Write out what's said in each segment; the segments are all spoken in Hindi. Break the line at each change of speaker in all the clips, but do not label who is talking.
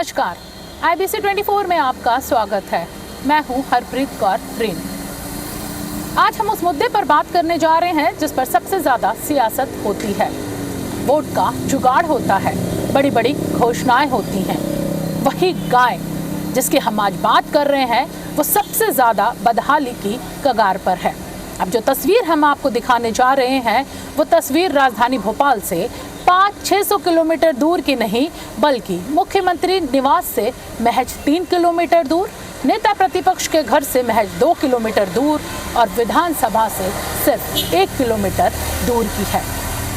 नमस्कार, IBC 24 में आपका स्वागत है। मैं हूं हरप्रीत कौर रेन। आज हम उस मुद्दे पर बात करने जा रहे हैं जिस पर सबसे ज्यादा सियासत होती है। वोट का जुगाड़ होता है, बड़ी बड़ी घोषणाएं होती हैं। वही गाय जिसकी हम आज बात कर रहे हैं वो सबसे ज्यादा बदहाली की कगार पर है। अब जो तस्वीर हम आपको दिखाने जा रहे हैं वो तस्वीर राजधानी भोपाल से 500-600 किलोमीटर दूर की नहीं बल्कि मुख्यमंत्री निवास से महज 3 किलोमीटर दूर, नेता प्रतिपक्ष के घर से महज 2 किलोमीटर दूर और विधानसभा से सिर्फ 1 किलोमीटर दूर की है।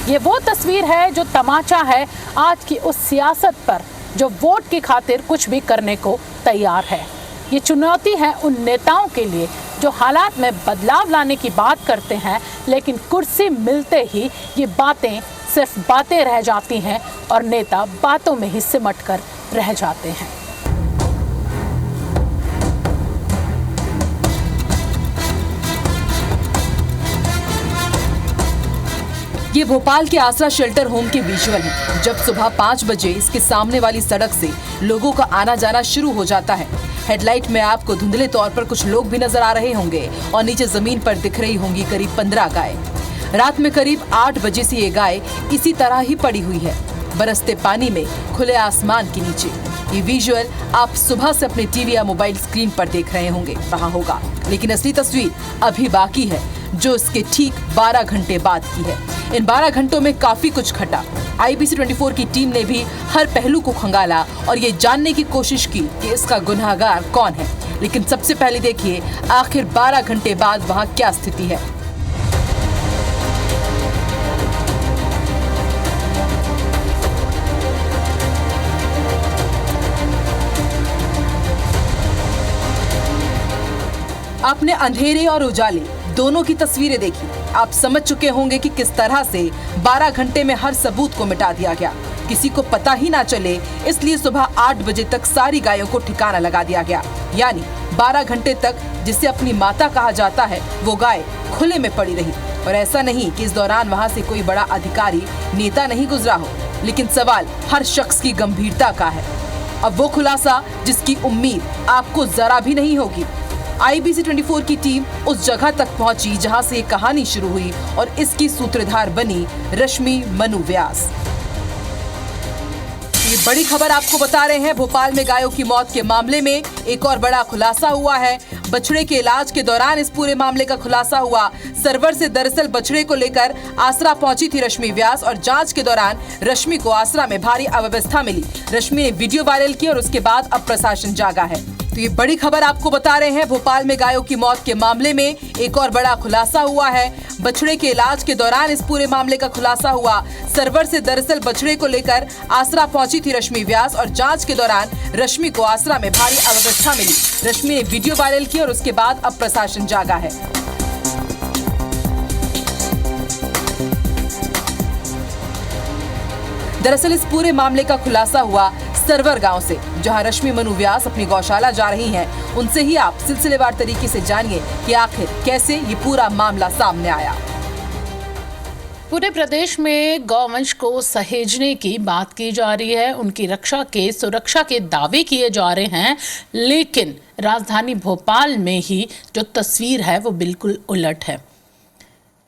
ये वो तस्वीर है जो तमाचा है आज की उस सियासत पर जो वोट की खातिर कुछ भी करने को तैयार है। ये चुनौती है उन नेताओं के लिए जो हालात में बदलाव लाने की बात करते हैं लेकिन कुर्सी मिलते ही ये बातें सिर्फ बातें रह जाती हैं और नेता बातों में ही सिमट कर रह जाते हैं।
ये भोपाल के आसरा शेल्टर होम के विजुअल है। जब सुबह 5 बजे इसके सामने वाली सड़क से लोगों का आना जाना शुरू हो जाता है। हेडलाइट में आपको धुंधले तौर पर कुछ लोग भी नजर आ रहे होंगे और नीचे जमीन पर दिख रही होंगी करीब 15 गाय। रात में करीब 8 बजे से ये गाय इसी तरह ही पड़ी हुई है, बरसते पानी में खुले आसमान के नीचे। ये विजुअल आप सुबह से अपने टीवी या मोबाइल स्क्रीन पर देख रहे होंगे रहा होगा, लेकिन असली तस्वीर अभी बाकी है जो इसके ठीक 12 घंटे बाद की है। इन 12 घंटों में काफी कुछ घटा। IBC 24 की टीम ने भी हर पहलू को खंगाला और ये जानने की कोशिश की कि इसका गुनहगार कौन है। लेकिन सबसे पहले देखिए आखिर 12 घंटे बाद वहाँ क्या स्थिति है। आपने अंधेरे और उजाले दोनों की तस्वीरें देखी। आप समझ चुके होंगे कि किस तरह से 12 घंटे में हर सबूत को मिटा दिया गया, किसी को पता ही ना चले, इसलिए सुबह 8 बजे तक सारी गायों को ठिकाना लगा दिया गया। यानी 12 घंटे तक जिसे अपनी माता कहा जाता है वो गाय खुले में पड़ी रही। और ऐसा नहीं कि इस दौरान वहाँ से कोई बड़ा अधिकारी नेता नहीं गुजरा हो, लेकिन सवाल हर शख्स की गंभीरता का है। अब वो खुलासा जिसकी उम्मीद आपको जरा भी नहीं होगी। IBC 24 की टीम उस जगह तक पहुंची जहां से ये कहानी शुरू हुई और इसकी सूत्रधार बनी रश्मि मनु व्यास। ये बड़ी खबर आपको बता रहे हैं। भोपाल में गायों की मौत के मामले में एक और बड़ा खुलासा हुआ है। बछड़े के इलाज के दौरान इस पूरे मामले का खुलासा हुआ। सर्वर से दरअसल बछड़े को लेकर आसरा पहुंची थी रश्मि व्यास और जांच के दौरान रश्मि को आसरा में भारी अव्यवस्था मिली। रश्मि ने वीडियो वायरल की और उसके बाद अब प्रशासन जागा है। तो ये बड़ी खबर आपको बता रहे हैं। भोपाल में गायों की मौत के मामले में एक और बड़ा खुलासा हुआ है। बछड़े के इलाज के दौरान इस पूरे मामले का खुलासा हुआ। सर्वर से दरअसल बछड़े को लेकर आसरा पहुंची थी रश्मि व्यास और जांच के दौरान रश्मि को आसरा में भारी अव्यवस्था मिली। रश्मि ने वीडियो वायरल की और उसके बाद अब प्रशासन जागा है। दरअसल इस पूरे मामले का खुलासा हुआ सर्वर गांव से, जहां रश्मि मनु व्यास अपनी गौशाला जा रही हैं। उनसे ही आप सिलसिलेवार तरीके से जानिए कि आखिर कैसे ये पूरा मामला सामने आया।
पूरे प्रदेश में गौवंश को सहेजने की बात की जा रही है, उनकी सुरक्षा के दावे किए जा रहे हैं, लेकिन राजधानी भोपाल में ही जो तस्वीर है वो बिल्कुल उलट है।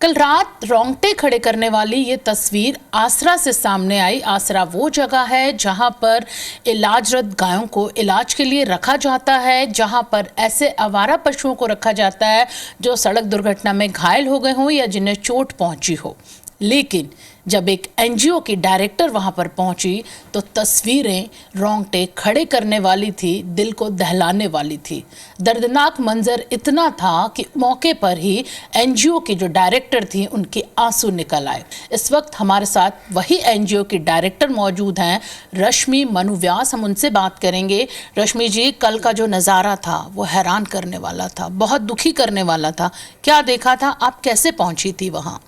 कल रात रोंगटे खड़े करने वाली ये तस्वीर आसरा से सामने आई। आसरा वो जगह है जहां पर इलाजरत गायों को इलाज के लिए रखा जाता है, जहां पर ऐसे आवारा पशुओं को रखा जाता है जो सड़क दुर्घटना में घायल हो गए हों या जिन्हें चोट पहुंची हो। लेकिन जब एक NGO की डायरेक्टर वहां पर पहुंची तो तस्वीरें रोंगटे खड़े करने वाली थी, दिल को दहलाने वाली थी। दर्दनाक मंजर इतना था कि मौके पर ही NGO की जो डायरेक्टर थी उनके आंसू निकल आए। इस वक्त हमारे साथ वही NGO की डायरेक्टर मौजूद हैं, रश्मि मनु व्यास। हम उनसे बात करेंगे। रश्मि जी, कल का जो नज़ारा था वो हैरान करने वाला था, बहुत दुखी करने वाला था। क्या देखा था, आप कैसे पहुंची थी वहाँ?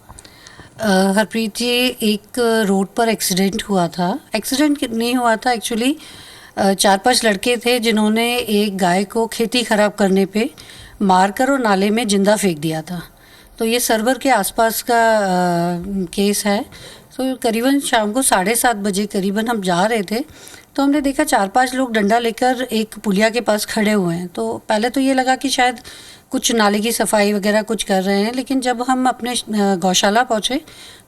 हरप्रीत जी, एक रोड पर एक्सीडेंट हुआ था। एक्सीडेंट नहीं हुआ था एक्चुअली, 4-5 लड़के थे जिन्होंने एक गाय को खेती ख़राब करने पे मारकर और नाले में जिंदा फेंक दिया था। तो ये सर्वर के आसपास का केस है। तो करीबन शाम को 7:30 बजे करीबन हम जा रहे थे तो हमने देखा 4-5 लोग डंडा लेकर एक पुलिया के पास खड़े हुए हैं। तो पहले तो ये लगा कि शायद कुछ नाले की सफाई वगैरह कुछ कर रहे हैं, लेकिन जब हम अपने गौशाला पहुँचे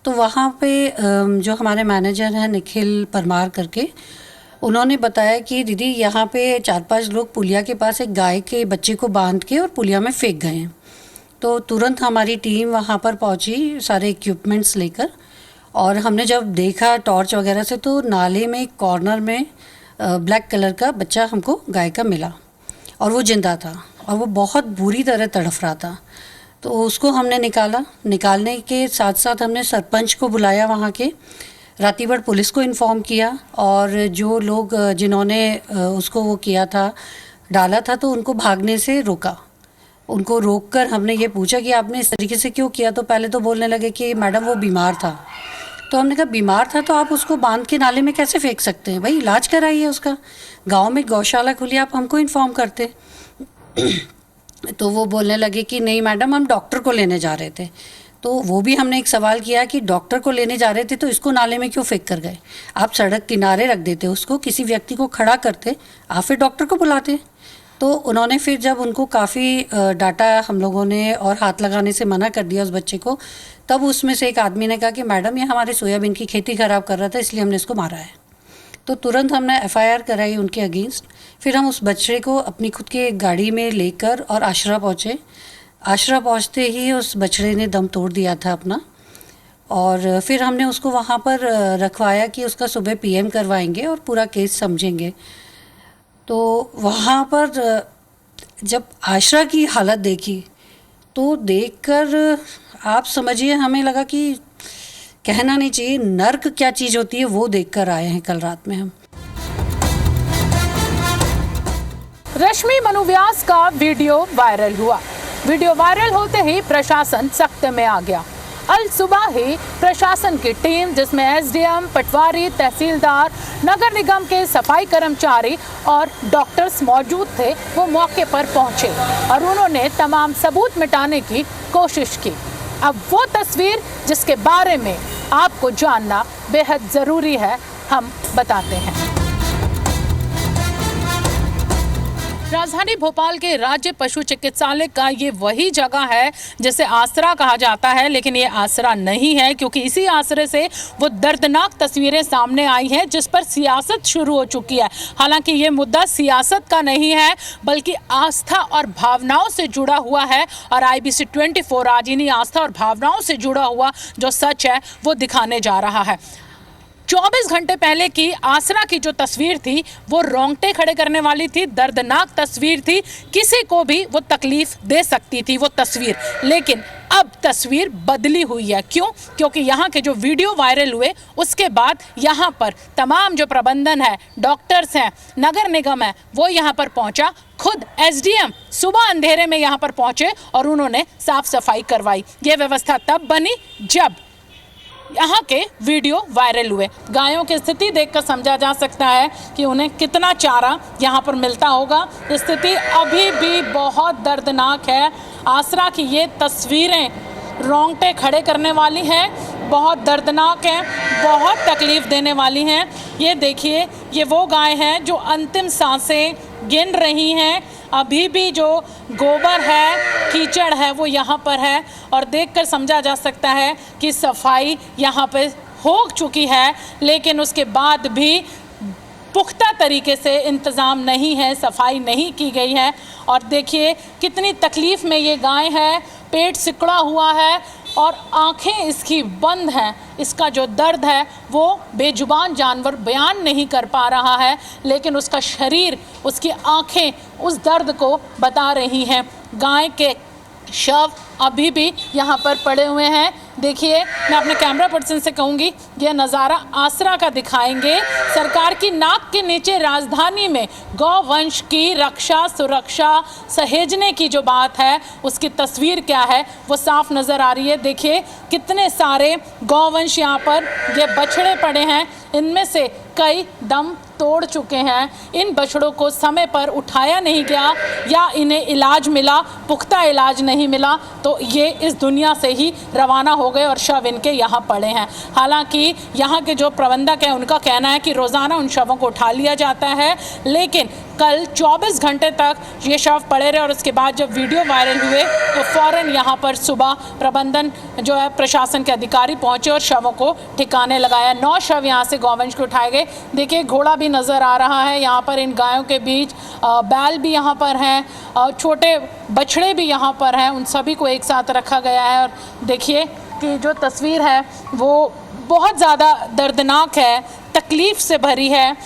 तो वहाँ पे जो हमारे मैनेजर हैं निखिल परमार करके, उन्होंने बताया कि दीदी यहाँ पे 4-5 लोग पुलिया के पास एक गाय के बच्चे को बांध के और पुलिया में फेंक गए हैं। तो तुरंत हमारी टीम वहाँ पर पहुँची सारे इक्विपमेंट्स लेकर, और हमने जब देखा टॉर्च वगैरह से तो नाले में एक कॉर्नर में ब्लैक कलर का बच्चा हमको गाय का मिला, और वो जिंदा था और वो बहुत बुरी तरह तड़फ रहा था। तो उसको हमने निकालने के साथ साथ हमने सरपंच को बुलाया, वहाँ के रातीबड़ पुलिस को इन्फॉर्म किया, और जो लोग जिन्होंने उसको वो किया था, डाला था, तो उनको भागने से रोका। उनको रोककर हमने ये पूछा कि आपने इस तरीके से क्यों किया, तो पहले तो बोलने लगे कि मैडम वो बीमार था। तो हमने कहा बीमार था तो आप उसको बांध के नाले में कैसे फेंक सकते हैं, भाई इलाज कराइए उसका, गांव में गौशाला खुली, आप हमको इन्फॉर्म करते। तो वो बोलने लगे कि नहीं मैडम, हम डॉक्टर को लेने जा रहे थे। तो वो भी हमने एक सवाल किया कि डॉक्टर को लेने जा रहे थे तो इसको नाले में क्यों फेंक कर गए, आप सड़क किनारे रख देते, उसको किसी व्यक्ति को खड़ा करते, आप फिर डॉक्टर को बुलाते। तो उन्होंने फिर जब उनको काफ़ी डांटा हम लोगों ने और हाथ लगाने से मना कर दिया उस बच्चे को, तब उसमें से एक आदमी ने कहा कि मैडम ये हमारे सोयाबीन की खेती ख़राब कर रहा था, इसलिए हमने इसको मारा है। तो तुरंत हमने FIR कराई उनके अगेंस्ट। फिर हम उस बच्चे को अपनी खुद की गाड़ी में लेकर और आश्रा पहुँचे। आश्रा पहुँचते ही उस बछड़े ने दम तोड़ दिया था अपना, और फिर हमने उसको वहाँ पर रखवाया कि उसका सुबह PM करवाएंगे और पूरा केस समझेंगे। तो वहाँ पर जब आश्रा की हालत देखी तो देखकर आप समझिए हमें लगा कि कहना नहीं चाहिए, नर्क क्या चीज़ होती है वो देखकर आए हैं कल रात में हम।
रश्मि मनुव्यास का वीडियो वायरल हुआ। वीडियो वायरल होते ही प्रशासन सख्त में आ गया। अल सुबह ही प्रशासन की टीम, जिसमें SDM, पटवारी, तहसीलदार, नगर निगम के सफाई कर्मचारी और डॉक्टर्स मौजूद थे, वो मौके पर पहुंचे और उन्होंने तमाम सबूत मिटाने की कोशिश की। अब वो तस्वीर जिसके बारे में आपको जानना बेहद ज़रूरी है, हम बताते हैं। राजधानी भोपाल के राज्य पशु चिकित्सालय का ये वही जगह है जिसे आसरा कहा जाता है, लेकिन ये आसरा नहीं है, क्योंकि इसी आसरे से वो दर्दनाक तस्वीरें सामने आई हैं जिस पर सियासत शुरू हो चुकी है। हालांकि ये मुद्दा सियासत का नहीं है, बल्कि आस्था और भावनाओं से जुड़ा हुआ है, और IBC 24 आज इन्हीं आस्था और भावनाओं से जुड़ा हुआ जो सच है वो दिखाने जा रहा है। 24 घंटे पहले की आसरा की जो तस्वीर थी वो रोंगटे खड़े करने वाली थी, दर्दनाक तस्वीर थी, किसी को भी वो तकलीफ दे सकती थी वो तस्वीर। लेकिन अब तस्वीर बदली हुई है। क्यों? क्योंकि यहाँ के जो वीडियो वायरल हुए उसके बाद यहाँ पर तमाम जो प्रबंधन है, डॉक्टर्स हैं, नगर निगम है, वो यहाँ पर पहुँचा। खुद SDM सुबह अंधेरे में यहाँ पर पहुँचे और उन्होंने साफ सफाई करवाई। ये व्यवस्था तब बनी जब यहाँ के वीडियो वायरल हुए। गायों की स्थिति देखकर समझा जा सकता है कि उन्हें कितना चारा यहाँ पर मिलता होगा। स्थिति अभी भी बहुत दर्दनाक है। आसरा की ये तस्वीरें रोंगटे खड़े करने वाली हैं, बहुत दर्दनाक हैं, बहुत तकलीफ़ देने वाली हैं। ये देखिए, ये वो गाय हैं जो अंतिम सांसें गिन रही हैं। अभी भी जो गोबर है, कीचड़ है, वो यहाँ पर है, और देखकर समझा जा सकता है कि सफाई यहाँ पे हो चुकी है, लेकिन उसके बाद भी पुख्ता तरीके से इंतज़ाम नहीं है, सफाई नहीं की गई है। और देखिए कितनी तकलीफ़ में ये गाय है, पेट सिकुड़ा हुआ है और आंखें इसकी बंद हैं। इसका जो दर्द है वो बेजुबान जानवर बयान नहीं कर पा रहा है, लेकिन उसका शरीर, उसकी आंखें उस दर्द को बता रही हैं। गाय के शव अभी भी यहाँ पर पड़े हुए हैं। देखिए, मैं अपने कैमरा पर्सन से कहूँगी यह नज़ारा आसरा का दिखाएंगे। सरकार की नाक के नीचे राजधानी में गौवंश की रक्षा, सुरक्षा सहेजने की जो बात है, उसकी तस्वीर क्या है वो साफ नज़र आ रही है। देखिए कितने सारे गौवंश यहाँ पर ये बछड़े पड़े हैं, इनमें से कई दम तोड़ चुके हैं। इन बछड़ों को समय पर उठाया नहीं गया या इन्हें इलाज मिला, पुख्ता इलाज नहीं मिला, तो ये इस दुनिया से ही रवाना हो गए और शव इनके यहाँ पड़े हैं। हालांकि यहाँ के जो प्रबंधक हैं उनका कहना है कि रोज़ाना उन शवों को उठा लिया जाता है, लेकिन कल 24 घंटे तक ये शव पड़े रहे और उसके बाद जब वीडियो वायरल हुए तो फ़ौरन यहाँ पर सुबह प्रबंधन जो है प्रशासन के अधिकारी पहुँचे और शवों को ठिकाने लगाया। 9 शव यहाँ से गौवंश को उठाए गए। देखिए घोड़ा भी नज़र आ रहा है यहाँ पर, इन गायों के बीच बैल भी यहाँ पर हैं, छोटे बछड़े भी यहाँ पर हैं, उन सभी को एक साथ रखा गया है। और देखिए कि जो तस्वीर है वो बहुत ज़्यादा दर्दनाक है, तकलीफ़ से भरी है।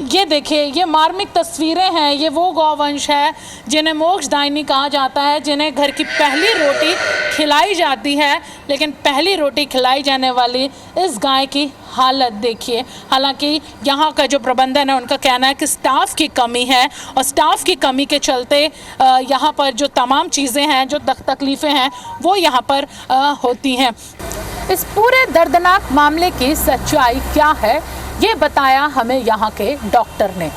ये देखिए, ये मार्मिक तस्वीरें हैं। ये वो गौवंश है जिन्हें मोक्षदायिनी कहा जाता है, जिन्हें घर की पहली रोटी खिलाई जाती है, लेकिन पहली रोटी खिलाई जाने वाली इस गाय की हालत देखिए। हालांकि यहाँ का जो प्रबंधन है उनका कहना है कि स्टाफ की कमी है और स्टाफ की कमी के चलते यहाँ पर जो तमाम चीज़ें हैं, जो तकलीफ़ें हैं, वो यहाँ पर होती हैं। इस पूरे दर्दनाक मामले की सच्चाई क्या है, ये बताया हमें यहाँ के डॉक्टर ने,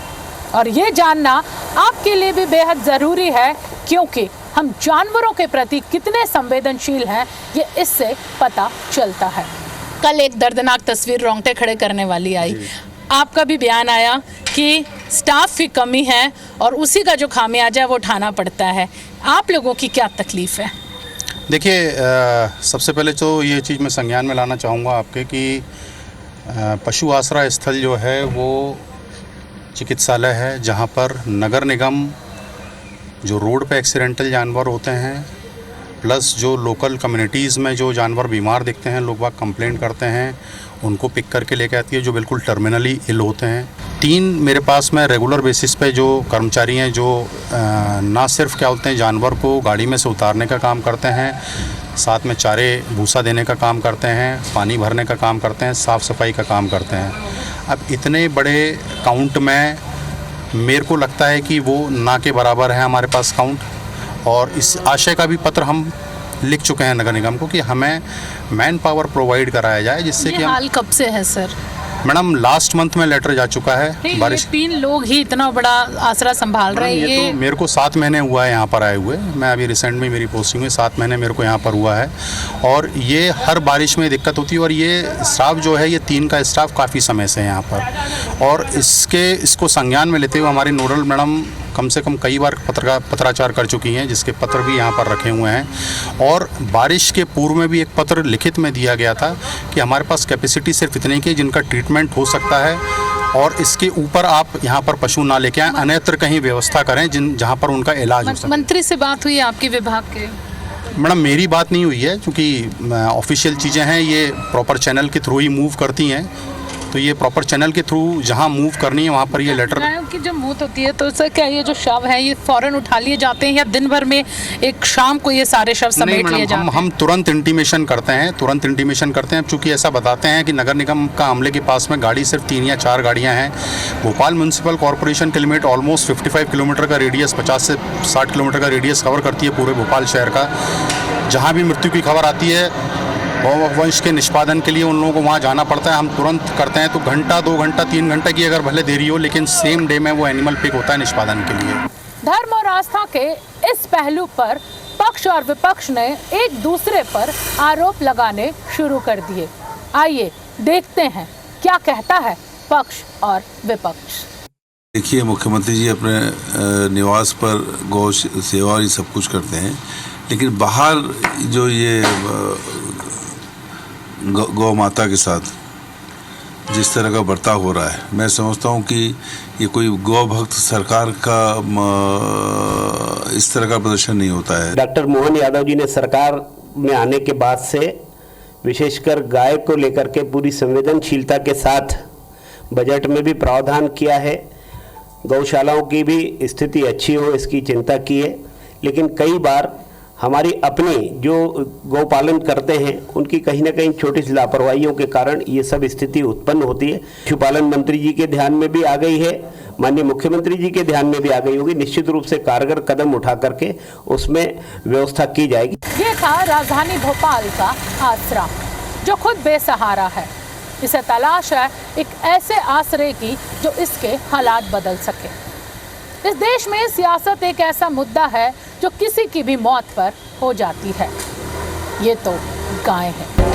और ये जानना आपके लिए भी बेहद ज़रूरी है, क्योंकि हम जानवरों के प्रति कितने संवेदनशील हैं ये इससे पता चलता है। कल एक दर्दनाक तस्वीर रोंगटे खड़े करने वाली आई। आपका भी बयान आया कि स्टाफ की कमी है और उसी का जो खामियाजा है वो उठाना पड़ता है। आप लोगों की क्या तकलीफ़ है?
देखिए, सबसे पहले तो ये चीज़ मैं संज्ञान में लाना चाहूँगा आपके कि पशु आश्रय स्थल जो है वो चिकित्सालय है, जहाँ पर नगर निगम जो रोड पे एक्सीडेंटल जानवर होते हैं, प्लस जो लोकल कम्युनिटीज़ में जो जानवर बीमार दिखते हैं, लोग बाग कंप्लेंट करते हैं, उनको पिक करके लेके आती है, जो बिल्कुल टर्मिनली इल होते हैं। 3 मेरे पास में रेगुलर बेसिस पे जो कर्मचारी हैं, जो ना सिर्फ क्या बोलते हैं जानवर को गाड़ी में से उतारने का काम करते हैं, साथ में चारे भूसा देने का काम करते हैं, पानी भरने का काम करते हैं, साफ़ सफाई का काम करते हैं। अब इतने बड़े काउंट में मेरे को लगता है कि वो ना के बराबर है हमारे पास काउंट, और इस आशय का भी पत्र हम लिख चुके हैं नगर निगम को कि हमें मैन पावर प्रोवाइड कराया जाए, जिससे कि
हाल कब से है सर?
मैडम लास्ट मंथ में लेटर जा चुका है।
बारिश 3 लोग ही इतना बड़ा आसरा संभाल रहे हैं।
ये तो मेरे को 7 महीने हुआ है यहाँ पर आए हुए। मैं अभी रिसेंट में मेरी पोस्टिंग हुई, 7 महीने मेरे को यहाँ पर हुआ है, और ये हर बारिश में दिक्कत होती है। और ये स्टाफ जो है, ये 3 का स्टाफ काफ़ी समय से है यहाँ पर, और इसको संज्ञान में लेते हुए हमारी नोडल मैडम कम से कम कई बार पत्राचार कर चुकी हैं, जिसके पत्र भी यहाँ पर रखे हुए हैं। और बारिश के पूर्व में भी एक पत्र लिखित में दिया गया था कि हमारे पास कैपेसिटी सिर्फ इतनी की जिनका ट्रीटमेंट हो सकता है, और इसके ऊपर आप यहाँ पर पशु ना लेके आएँ, अन्यत्र कहीं व्यवस्था करें जहाँ पर उनका इलाज हो सके।
मंत्री से बात हुई आपके विभाग के?
मैडम मेरी बात नहीं हुई है, क्योंकि ऑफिशियल चीज़ें हैं, ये प्रॉपर चैनल के थ्रू ही मूव करती हैं, तो ये प्रॉपर चैनल के थ्रू जहाँ मूव करनी है वहाँ पर ये लेटर।
गायों की जब मौत होती है तो सर क्या ये जो शव है ये फौरन उठा लिए जाते हैं, या दिन भर में एक शाम को ये सारे शव समेट लिए जाते हैं?
हम तुरंत इंटीमेशन करते हैं, चूँकि ऐसा बताते हैं कि नगर निगम का अमले के पास में गाड़ी सिर्फ 3 या 4 गाड़ियाँ हैं। भोपाल म्यूनसिपल कॉरपोरेशन के लिमिट ऑलमोस्ट 55 किलोमीटर का रेडियस, 50 से 60 किलोमीटर का रेडियस कवर करती है पूरे भोपाल शहर का। जहाँ भी मृत्यु की खबर आती है, गौवंश के निष्पादन के लिए उन लोगों को वहाँ जाना पड़ता है। हम तुरंत करते हैं, तो घंटा 2 घंटा 3 घंटे की अगर भले देरी हो, लेकिन सेम डे में वो एनिमल पिक होता है निष्पादन के लिए।
धर्म और आस्था के इस पहलू पर पक्ष और विपक्ष ने एक दूसरे पर आरोप लगाने शुरू कर दिए। आइए देखते हैं क्या कहता है पक्ष और विपक्ष।
देखिए, मुख्यमंत्री जी अपने निवास पर गौ सेवा और ये सब कुछ करते हैं, लेकिन बाहर जो ये गौ माता के साथ जिस तरह का बर्ताव हो रहा है, मैं समझता हूँ कि ये कोई गौ भक्त सरकार का इस तरह का प्रदर्शन नहीं होता है।
डॉक्टर मोहन यादव जी ने सरकार में आने के बाद से विशेषकर गाय को लेकर के पूरी संवेदनशीलता के साथ बजट में भी प्रावधान किया है। गौशालाओं की भी स्थिति अच्छी हो इसकी चिंता की है, लेकिन कई बार हमारी अपनी जो गौपालन करते हैं उनकी कहीं ना कहीं छोटी सी लापरवाहियों के कारण ये सब स्थिति उत्पन्न होती है। पशुपालन मंत्री जी के ध्यान में भी आ गई है, माननीय मुख्यमंत्री जी के ध्यान में भी आ गई होगी। निश्चित रूप से कारगर कदम उठा करके उसमें व्यवस्था की जाएगी।
ये था राजधानी भोपाल का आसरा, जो खुद बेसहारा है, इसे तलाश है एक ऐसे आसरे की जो इसके हालात बदल सके। इस देश में सियासत एक ऐसा मुद्दा है जो किसी की भी मौत पर हो जाती है। ये तो गाय है।